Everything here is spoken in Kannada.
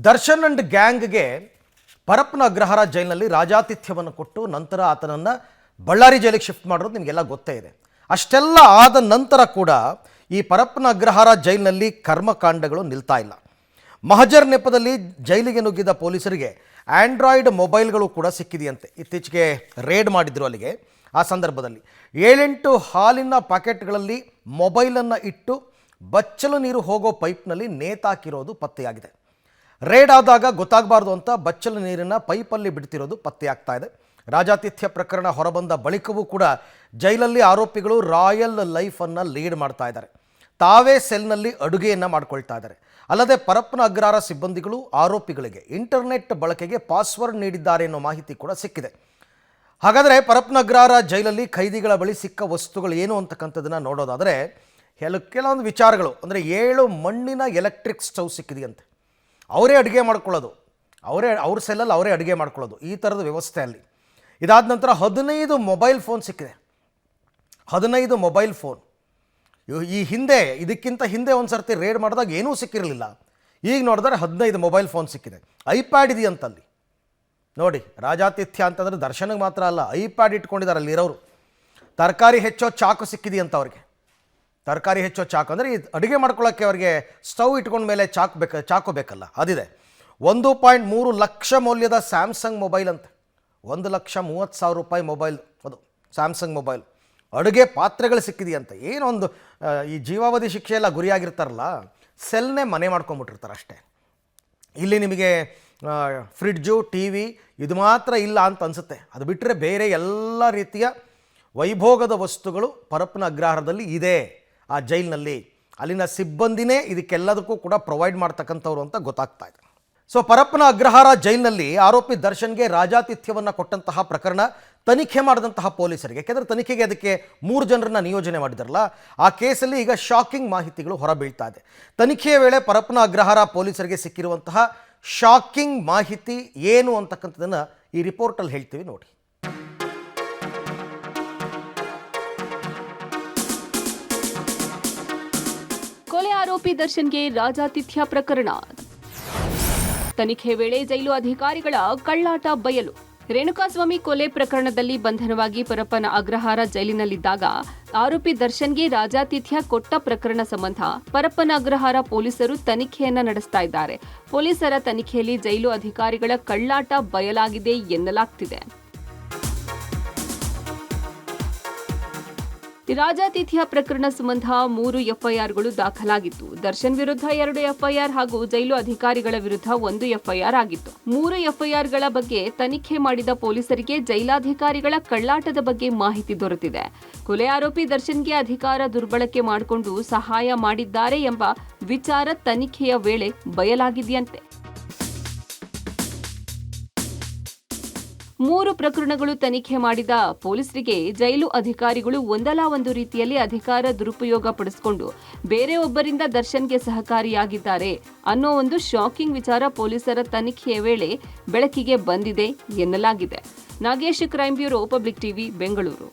ದರ್ಶನ್ ಅಂಡ್ ಗ್ಯಾಂಗ್ಗೆ ಪರಪ್ಪನ ಅಗ್ರಹಾರ ಜೈಲಿನಲ್ಲಿ ರಾಜಾತಿಥ್ಯವನ್ನು ಕೊಟ್ಟು ನಂತರ ಆತನನ್ನು ಬಳ್ಳಾರಿ ಜೈಲಿಗೆ ಶಿಫ್ಟ್ ಮಾಡೋದು ನಿಮಗೆಲ್ಲ ಗೊತ್ತೇ ಇದೆ. ಅಷ್ಟೆಲ್ಲ ಆದ ನಂತರ ಕೂಡ ಈ ಪರಪ್ಪನ ಅಗ್ರಹಾರ ಜೈಲಿನಲ್ಲಿ ಕರ್ಮಕಾಂಡಗಳು ನಿಲ್ತಾ ಇಲ್ಲ. ಮಹಜರ್ ನೆಪದಲ್ಲಿ ಜೈಲಿಗೆ ನುಗ್ಗಿದ ಪೊಲೀಸರಿಗೆ ಆಂಡ್ರಾಯ್ಡ್ ಮೊಬೈಲ್ಗಳು ಕೂಡ ಸಿಕ್ಕಿದೆಯಂತೆ. ಇತ್ತೀಚೆಗೆ ರೇಡ್ ಮಾಡಿದ್ರು ಅಲ್ಲಿಗೆ. ಆ ಸಂದರ್ಭದಲ್ಲಿ 7-8 ಹಾಲಿನ ಪ್ಯಾಕೆಟ್ಗಳಲ್ಲಿ ಮೊಬೈಲನ್ನು ಇಟ್ಟು ಬಚ್ಚಲು ನೀರು ಹೋಗೋ ಪೈಪ್ನಲ್ಲಿ ನೇತಾಕಿರೋದು ಪತ್ತೆಯಾಗಿದೆ. ರೇಡ್ ಆದಾಗ ಗೊತ್ತಾಗಬಾರ್ದು ಅಂತ ಬಚ್ಚಲು ನೀರನ್ನು ಪೈಪಲ್ಲಿ ಬಿಡ್ತಿರೋದು ಪತ್ತೆಯಾಗ್ತಾ ಇದೆ. ರಾಜಾತಿಥ್ಯ ಪ್ರಕರಣ ಹೊರಬಂದ ಬಳಿಕವೂ ಕೂಡ ಜೈಲಲ್ಲಿ ಆರೋಪಿಗಳು ರಾಯಲ್ ಲೈಫನ್ನು ಲೀಡ್ ಮಾಡ್ತಾ ಇದ್ದಾರೆ. ತಾವೇ ಸೆಲ್ನಲ್ಲಿ ಅಡುಗೆಯನ್ನು ಮಾಡ್ಕೊಳ್ತಾ ಇದ್ದಾರೆ. ಅಲ್ಲದೆ ಪರಪ್ಪನ ಅಗ್ರಹಾರ ಸಿಬ್ಬಂದಿಗಳು ಆರೋಪಿಗಳಿಗೆ ಇಂಟರ್ನೆಟ್ ಬಳಕೆಗೆ ಪಾಸ್ವರ್ಡ್ ನೀಡಿದ್ದಾರೆ ಅನ್ನೋ ಮಾಹಿತಿ ಕೂಡ ಸಿಕ್ಕಿದೆ. ಹಾಗಾದರೆ ಪರಪ್ಪನ ಅಗ್ರಹಾರ ಜೈಲಲ್ಲಿ ಖೈದಿಗಳ ಬಳಿ ಸಿಕ್ಕ ವಸ್ತುಗಳು ಏನು ಅಂತಕ್ಕಂಥದ್ದನ್ನು ನೋಡೋದಾದರೆ ಕೆಲವೊಂದು ವಿಚಾರಗಳು ಅಂದರೆ 7 ಮಣ್ಣಿನ ಎಲೆಕ್ಟ್ರಿಕ್ ಸ್ಟವ್ ಸಿಕ್ಕಿದೆಯಂತೆ. ಅವರೇ ಅಡುಗೆ ಮಾಡ್ಕೊಳ್ಳೋದು, ಅವ್ರ ಸೆಲ್ಲಲ್ಲಿ ಅವರೇ ಅಡುಗೆ ಮಾಡ್ಕೊಳ್ಳೋದು, ಈ ಥರದ ವ್ಯವಸ್ಥೆ ಅಲ್ಲಿ. ಇದಾದ ನಂತರ 15 ಮೊಬೈಲ್ ಫೋನ್ ಸಿಕ್ಕಿದೆ. 15 ಮೊಬೈಲ್ ಫೋನ್. ಇದಕ್ಕಿಂತ ಹಿಂದೆ ಒಂದು ಸರ್ತಿ ರೇಡ್ ಮಾಡಿದಾಗ ಏನೂ ಸಿಕ್ಕಿರಲಿಲ್ಲ. ಈಗ ನೋಡಿದ್ರೆ 15 ಮೊಬೈಲ್ ಫೋನ್ ಸಿಕ್ಕಿದೆ. ಐಪ್ಯಾಡ್ ಇದೆಯಂತಲ್ಲಿ. ನೋಡಿ, ರಾಜಾತಿಥ್ಯ ಅಂತಂದರೆ ದರ್ಶನಕ್ಕೆ ಮಾತ್ರ ಅಲ್ಲ, ಐಪ್ಯಾಡ್ ಇಟ್ಕೊಂಡಿದ್ದಾರೆ ಅಲ್ಲಿರೋರು. ತರಕಾರಿ ಹೆಚ್ಚೋ ಚಾಕು ಸಿಕ್ಕಿದೆಯಂತ ಅವ್ರಿಗೆ. ತರಕಾರಿ ಹೆಚ್ಚೋ ಚಾಕು ಅಂದರೆ ಅಡುಗೆ ಮಾಡ್ಕೊಳ್ಳೋಕ್ಕೆ ಅವ್ರಿಗೆ ಸ್ಟವ್ ಇಟ್ಕೊಂಡ ಮೇಲೆ ಚಾಕು ಬೇಕಲ್ಲ, ಅದಿದೆ. 1.3 ಲಕ್ಷ ಮೌಲ್ಯದ ಸ್ಯಾಮ್ಸಂಗ್ ಮೊಬೈಲ್ ಅಂತೆ. 1,30,000 ರೂಪಾಯಿ ಮೊಬೈಲ್, ಅದು ಸ್ಯಾಮ್ಸಂಗ್ ಮೊಬೈಲ್. ಅಡುಗೆ ಪಾತ್ರೆಗಳು ಸಿಕ್ಕಿದೆಯಂತೆ. ಏನೊಂದು ಈ ಜೀವಾವಧಿ ಶಿಕ್ಷೆಯೆಲ್ಲ ಗುರಿಯಾಗಿರ್ತಾರಲ್ಲ, ಸೆಲ್ನೇ ಮನೆ ಮಾಡ್ಕೊಂಬಿಟ್ಟಿರ್ತಾರೆ ಅಷ್ಟೇ. ಇಲ್ಲಿ ನಿಮಗೆ ಫ್ರಿಡ್ಜು, ಟಿ ವಿ ಇದು ಮಾತ್ರ ಇಲ್ಲ ಅಂತ ಅನಿಸುತ್ತೆ. ಅದು ಬಿಟ್ಟರೆ ಬೇರೆ ಎಲ್ಲ ರೀತಿಯ ವೈಭೋಗದ ವಸ್ತುಗಳು ಪರಪ್ಪನ ಅಗ್ರಹಾರದಲ್ಲಿ ಇದೆ. ಆ ಜೈಲಿನಲ್ಲಿ ಅಲ್ಲಿನ ಸಿಬ್ಬಂದಿನೇ ಇದಕ್ಕೆಲ್ಲದಕ್ಕೂ ಕೂಡ ಪ್ರೊವೈಡ್ ಮಾಡ್ತಕ್ಕಂಥವ್ರು ಅಂತ ಗೊತ್ತಾಗ್ತಾ ಇದೆ. ಸೊ ಪರಪ್ಪನ ಅಗ್ರಹಾರ ಜೈಲಿನಲ್ಲಿ ಆರೋಪಿ ದರ್ಶನ್ಗೆ ರಾಜಾತಿಥ್ಯವನ್ನು ಕೊಟ್ಟಂತಹ ಪ್ರಕರಣ ತನಿಖೆ ಮಾಡಿದಂತಹ ಪೊಲೀಸರಿಗೆ, ಯಾಕೆಂದರೆ ತನಿಖೆಗೆ ಅದಕ್ಕೆ 3 ಜನರನ್ನ ನಿಯೋಜನೆ ಮಾಡಿದಾರಲ್ಲ, ಆ ಕೇಸಲ್ಲಿ ಈಗ ಶಾಕಿಂಗ್ ಮಾಹಿತಿಗಳು ಹೊರಬೀಳ್ತಾ ಇದೆ. ತನಿಖೆಯ ವೇಳೆ ಪರಪ್ಪನ ಅಗ್ರಹಾರ ಪೊಲೀಸರಿಗೆ ಸಿಕ್ಕಿರುವಂತಹ ಶಾಕಿಂಗ್ ಮಾಹಿತಿ ಏನು ಅಂತಕ್ಕಂಥದ್ದನ್ನು ಈ ರಿಪೋರ್ಟಲ್ಲಿ ಹೇಳ್ತೀವಿ ನೋಡಿ. ಕೊಲೆ ಆರೋಪಿ ದರ್ಶನ್ಗೆ ರಾಜಾತಿಥ್ಯ ಪ್ರಕರಣ. ತನಿಖೆ ವೇಳೆ ಜೈಲು ಅಧಿಕಾರಿಗಳ ಕಳ್ಳಾಟ ಬಯಲು. ರೇಣುಕಾಸ್ವಾಮಿ ಕೊಲೆ ಪ್ರಕರಣದಲ್ಲಿ ಬಂಧನವಾಗಿ ಪರಪ್ಪನ ಅಗ್ರಹಾರ ಜೈಲಿನಲ್ಲಿದ್ದಾಗ ಆರೋಪಿ ದರ್ಶನ್ಗೆ ರಾಜಾತಿಥ್ಯ ಕೊಟ್ಟ ಪ್ರಕರಣ ಸಂಬಂಧ ಪರಪ್ಪನ ಅಗ್ರಹಾರ ಪೊಲೀಸರು ತನಿಖೆಯನ್ನ ನಡೆಸ್ತಾ ಇದ್ದಾರೆ. ಪೊಲೀಸರ ತನಿಖೆಯಲ್ಲಿ ಜೈಲು ಅಧಿಕಾರಿಗಳ ಕಳ್ಳಾಟ ಬಯಲಾಗಿದೆ ಎನ್ನಲಾಗ್ತಿದೆ. ರಾಜಾತಿಥ್ಯ ಪ್ರಕರಣ ಸಂಬಂಧ 3 ಎಫ್ಐಆರ್ಗಳು ದಾಖಲಾಗಿತ್ತು. ದರ್ಶನ್ ವಿರುದ್ಧ 2 ಎಫ್ಐಆರ್ ಹಾಗೂ ಜೈಲು ಅಧಿಕಾರಿಗಳ ವಿರುದ್ಧ 1 ಎಫ್ಐಆರ್ ಆಗಿತ್ತು. 3 ಎಫ್ಐಆರ್ಗಳ ಬಗ್ಗೆ ತನಿಖೆ ಮಾಡಿದ ಪೊಲೀಸರಿಗೆ ಜೈಲಾಧಿಕಾರಿಗಳ ಕಳ್ಳಾಟದ ಬಗ್ಗೆ ಮಾಹಿತಿ ದೊರೆತಿದೆ. ಕೊಲೆ ಆರೋಪಿ ದರ್ಶನ್ಗೆ ಅಧಿಕಾರ ದುರ್ಬಳಕೆ ಮಾಡಿಕೊಂಡು ಸಹಾಯ ಮಾಡಿದ್ದಾರೆ ಎಂಬ ವಿಚಾರ ತನಿಖೆಯ ವೇಳೆ ಬಯಲಾಗಿದೆಯಂತೆ. 3 ಪ್ರಕರಣಗಳು ತನಿಖೆ ಮಾಡಿದ ಪೊಲೀಸರಿಗೆ ಜೈಲು ಅಧಿಕಾರಿಗಳು ಒಂದಲ್ಲ ಒಂದು ರೀತಿಯಲ್ಲಿ ಅಧಿಕಾರ ದುರುಪಯೋಗ ಪಡಿಸಿಕೊಂಡು ಬೇರೆ ಒಬ್ಬರಿಂದ ದರ್ಶನ್ಗೆ ಸಹಕಾರಿಯಾಗಿದ್ದಾರೆ ಅನ್ನೋ ಒಂದು ಶಾಕಿಂಗ್ ವಿಚಾರ ಪೊಲೀಸರ ತನಿಖೆಯ ವೇಳೆ ಬೆಳಕಿಗೆ ಬಂದಿದೆ ಎನ್ನಲಾಗಿದೆ. Nagesh, crime bureau, public TV, Bengaluru.